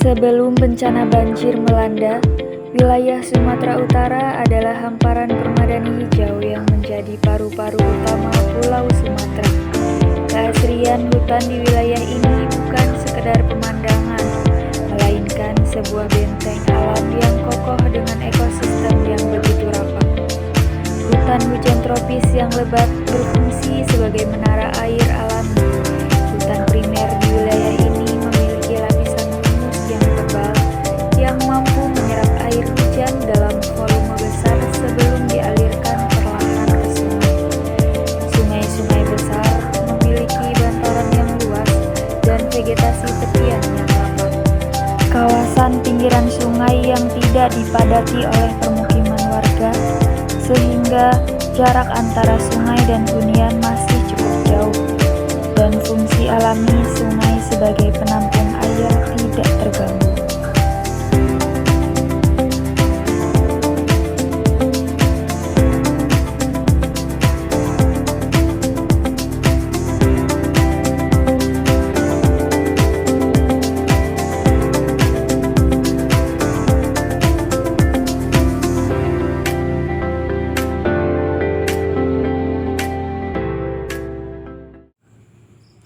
Sebelum bencana banjir melanda, wilayah Sumatera Utara adalah hamparan permadani hijau yang menjadi paru-paru utama Pulau Sumatera. Keasrian hutan di wilayah ini bukan sekedar pemandangan, melainkan sebuah benteng alam yang kokoh dengan ekosistem yang begitu rapat. Hutan hujan tropis yang lebat berfungsi sebagai menara air alami. Hutan primer di wilayah ini memiliki lapisan humus yang tebal yang mampu menyerap air hujan dalam volume besar sebelum dialirkan perlahan ke sungai. Sungai-sungai besar memiliki bantaran yang luas dan vegetasi tepian yang rapat. Kawasan pinggiran sungai yang tidak dipadati oleh permukiman warga, sehingga jarak antara sungai dan hunian masih cukup jauh, dan fungsi alami sungai sebagai penampung air tidak terganggu.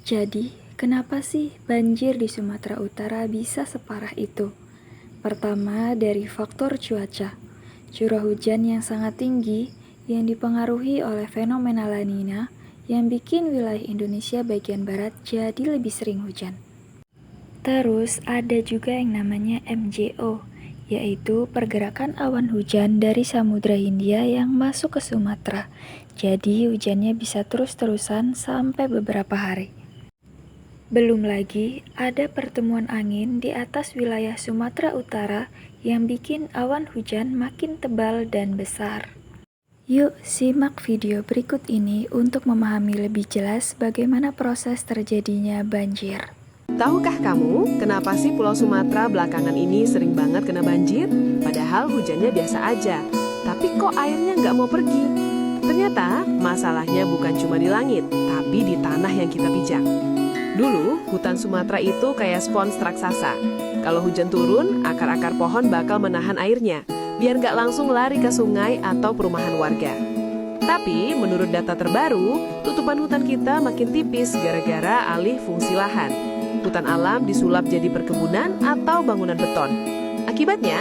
Jadi, kenapa sih banjir di Sumatera Utara bisa separah itu? Pertama, dari faktor cuaca. Curah hujan yang sangat tinggi yang dipengaruhi oleh fenomena La Nina yang bikin wilayah Indonesia bagian barat jadi lebih sering hujan. Terus ada juga yang namanya MJO, yaitu pergerakan awan hujan dari Samudra Hindia yang masuk ke Sumatera. Jadi hujannya bisa terus-terusan sampai beberapa hari. Belum lagi ada pertemuan angin di atas wilayah Sumatera Utara yang bikin awan hujan makin tebal dan besar. Yuk simak video berikut ini untuk memahami lebih jelas bagaimana proses terjadinya banjir. Tahukah kamu kenapa sih Pulau Sumatera belakangan ini sering banget kena banjir? Padahal hujannya biasa aja, tapi kok airnya nggak mau pergi? Ternyata masalahnya bukan cuma di langit, tapi di tanah yang kita pijak. Dulu, hutan Sumatera itu kayak spons raksasa. Kalau hujan turun, akar-akar pohon bakal menahan airnya, biar nggak langsung lari ke sungai atau perumahan warga. Tapi, menurut data terbaru, tutupan hutan kita makin tipis gara-gara alih fungsi lahan. Hutan alam disulap jadi perkebunan atau bangunan beton. Akibatnya,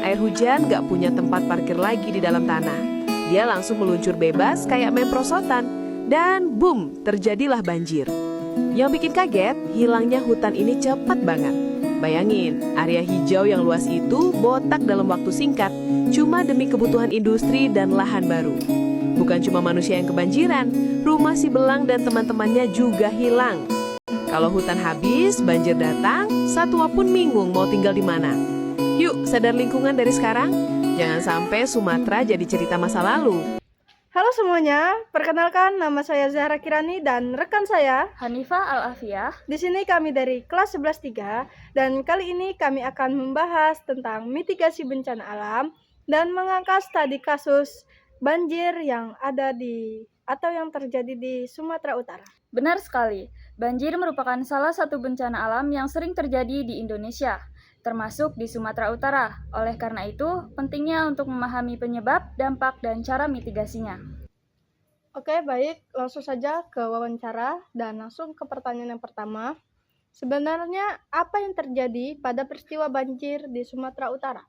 air hujan nggak punya tempat parkir lagi di dalam tanah. Dia langsung meluncur bebas kayak meme prosotan. Dan boom, terjadilah banjir. Yang bikin kaget, hilangnya hutan ini cepat banget. Bayangin, area hijau yang luas itu botak dalam waktu singkat, cuma demi kebutuhan industri dan lahan baru. Bukan cuma manusia yang kebanjiran, rumah si belang dan teman-temannya juga hilang. Kalau hutan habis, banjir datang, satwa pun bingung mau tinggal di mana. Yuk, sadar lingkungan dari sekarang. Jangan sampai Sumatera jadi cerita masa lalu. Halo semuanya, perkenalkan nama saya Zahra Kirani dan rekan saya Hanifah Al-Afiyah. Di sini kami dari kelas 11-3 dan kali ini kami akan membahas tentang mitigasi bencana alam dan mengangkat studi kasus banjir yang ada atau yang terjadi di Sumatera Utara. Benar sekali, banjir merupakan salah satu bencana alam yang sering terjadi di Indonesia, termasuk di Sumatera Utara. Oleh karena itu, pentingnya untuk memahami penyebab, dampak, dan cara mitigasinya. Oke, baik. Langsung saja ke wawancara dan langsung ke pertanyaan yang pertama. Sebenarnya apa yang terjadi pada peristiwa banjir di Sumatera Utara?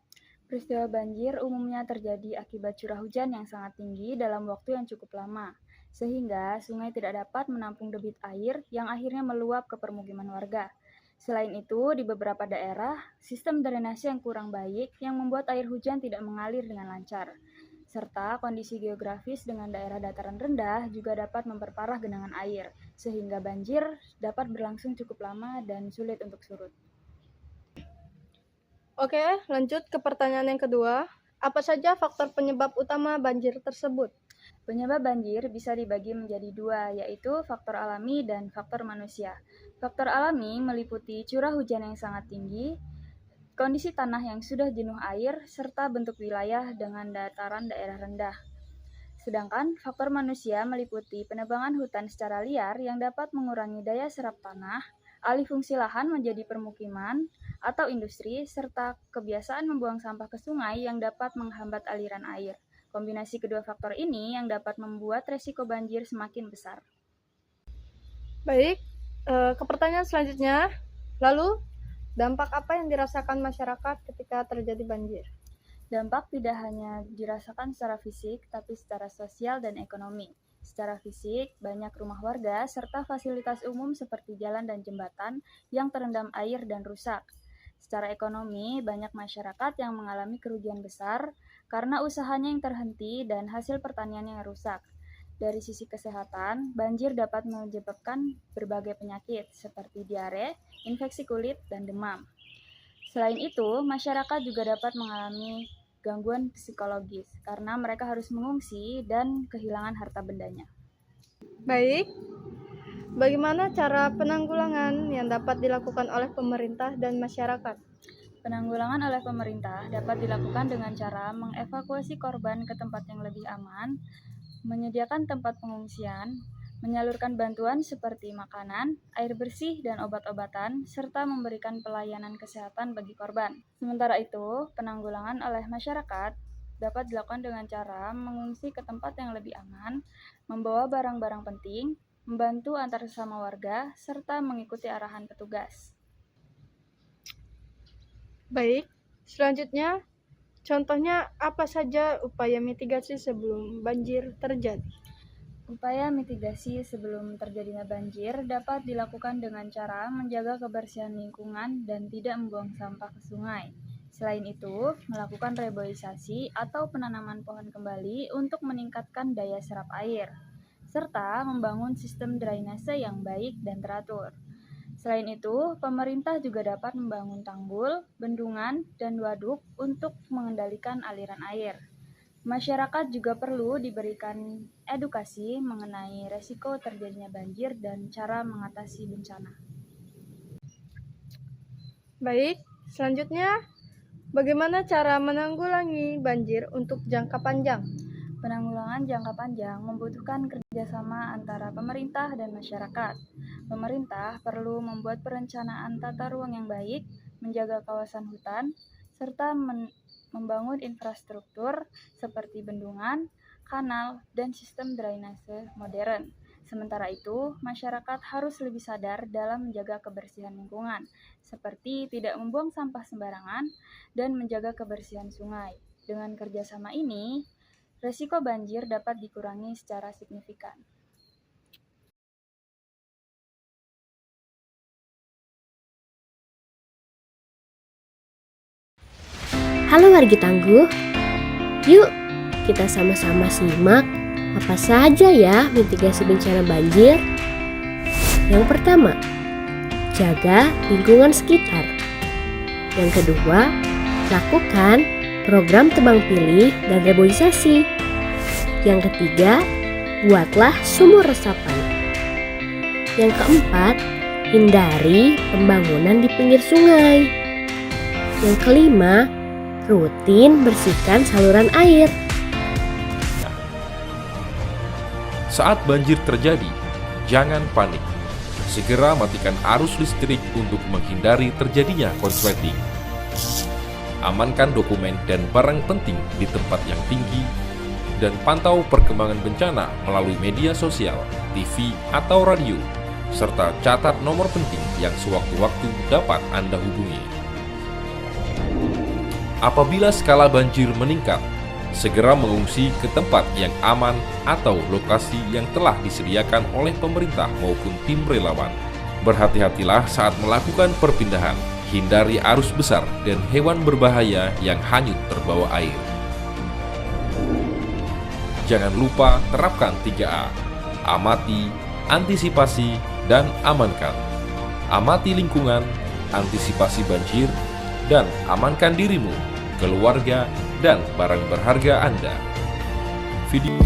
Peristiwa banjir umumnya terjadi akibat curah hujan yang sangat tinggi dalam waktu yang cukup lama, sehingga sungai tidak dapat menampung debit air yang akhirnya meluap ke permukiman warga. Selain itu, di beberapa daerah, sistem drainase yang kurang baik yang membuat air hujan tidak mengalir dengan lancar. Serta kondisi geografis dengan daerah dataran rendah juga dapat memperparah genangan air, sehingga banjir dapat berlangsung cukup lama dan sulit untuk surut. Oke, lanjut ke pertanyaan yang kedua. Apa saja faktor penyebab utama banjir tersebut? Penyebab banjir bisa dibagi menjadi dua, yaitu faktor alami dan faktor manusia. Faktor alami meliputi curah hujan yang sangat tinggi, kondisi tanah yang sudah jenuh air, serta bentuk wilayah dengan dataran daerah rendah. Sedangkan faktor manusia meliputi penebangan hutan secara liar yang dapat mengurangi daya serap tanah, alih fungsi lahan menjadi permukiman atau industri, serta kebiasaan membuang sampah ke sungai yang dapat menghambat aliran air. Kombinasi kedua faktor ini yang dapat membuat resiko banjir semakin besar. Baik, ke pertanyaan selanjutnya. Lalu, dampak apa yang dirasakan masyarakat ketika terjadi banjir? Dampak tidak hanya dirasakan secara fisik, tapi secara sosial dan ekonomi. Secara fisik, banyak rumah warga serta fasilitas umum seperti jalan dan jembatan yang terendam air dan rusak. Secara ekonomi, banyak masyarakat yang mengalami kerugian besar karena usahanya yang terhenti dan hasil pertanian yang rusak. Dari sisi kesehatan, banjir dapat menyebabkan berbagai penyakit seperti diare, infeksi kulit, dan demam. Selain itu, masyarakat juga dapat mengalami gangguan psikologis karena mereka harus mengungsi dan kehilangan harta bendanya. Baik, bagaimana cara penanggulangan yang dapat dilakukan oleh pemerintah dan masyarakat? Penanggulangan oleh pemerintah dapat dilakukan dengan cara mengevakuasi korban ke tempat yang lebih aman, menyediakan tempat pengungsian, menyalurkan bantuan seperti makanan, air bersih, dan obat-obatan, serta memberikan pelayanan kesehatan bagi korban. Sementara itu, penanggulangan oleh masyarakat dapat dilakukan dengan cara mengungsi ke tempat yang lebih aman, membawa barang-barang penting, membantu antar sesama warga, serta mengikuti arahan petugas. Baik, selanjutnya, contohnya apa saja upaya mitigasi sebelum banjir terjadi? Upaya mitigasi sebelum terjadinya banjir dapat dilakukan dengan cara menjaga kebersihan lingkungan dan tidak membuang sampah ke sungai. Selain itu, melakukan reboisasi atau penanaman pohon kembali untuk meningkatkan daya serap air, serta membangun sistem drainase yang baik dan teratur. Selain itu, pemerintah juga dapat membangun tanggul, bendungan, dan waduk untuk mengendalikan aliran air. Masyarakat juga perlu diberikan edukasi mengenai resiko terjadinya banjir dan cara mengatasi bencana. Baik, selanjutnya, bagaimana cara menanggulangi banjir untuk jangka panjang? Penanggulangan jangka panjang membutuhkan kerjasama antara pemerintah dan masyarakat. Pemerintah perlu membuat perencanaan tata ruang yang baik, menjaga kawasan hutan, serta membangun infrastruktur seperti bendungan, kanal, dan sistem drainase modern. Sementara itu, masyarakat harus lebih sadar dalam menjaga kebersihan lingkungan, seperti tidak membuang sampah sembarangan dan menjaga kebersihan sungai. Dengan kerjasama ini, resiko banjir dapat dikurangi secara signifikan. Halo wargi tangguh, yuk kita sama-sama simak apa saja ya mitigasi bencana banjir. Yang pertama, jaga lingkungan sekitar. Yang kedua, lakukan program tebang pilih dan reboisasi. Yang ketiga, buatlah sumur resapan. Yang keempat, hindari pembangunan di pinggir sungai. Yang kelima, rutin bersihkan saluran air. Saat banjir terjadi, jangan panik. Segera matikan arus listrik untuk menghindari terjadinya konsleting. Amankan dokumen dan barang penting di tempat yang tinggi, dan pantau perkembangan bencana melalui media sosial, TV, atau radio. serta catat nomor penting yang sewaktu-waktu dapat Anda hubungi. Apabila skala banjir meningkat, segera mengungsi ke tempat yang aman atau lokasi yang telah disediakan oleh pemerintah maupun tim relawan. Berhati-hatilah saat melakukan perpindahan, hindari arus besar dan hewan berbahaya yang hanyut terbawa air. Jangan lupa terapkan 3A, amati, antisipasi, dan amankan. Amati lingkungan, antisipasi banjir, dan amankan dirimu, keluarga, dan barang berharga Anda. Video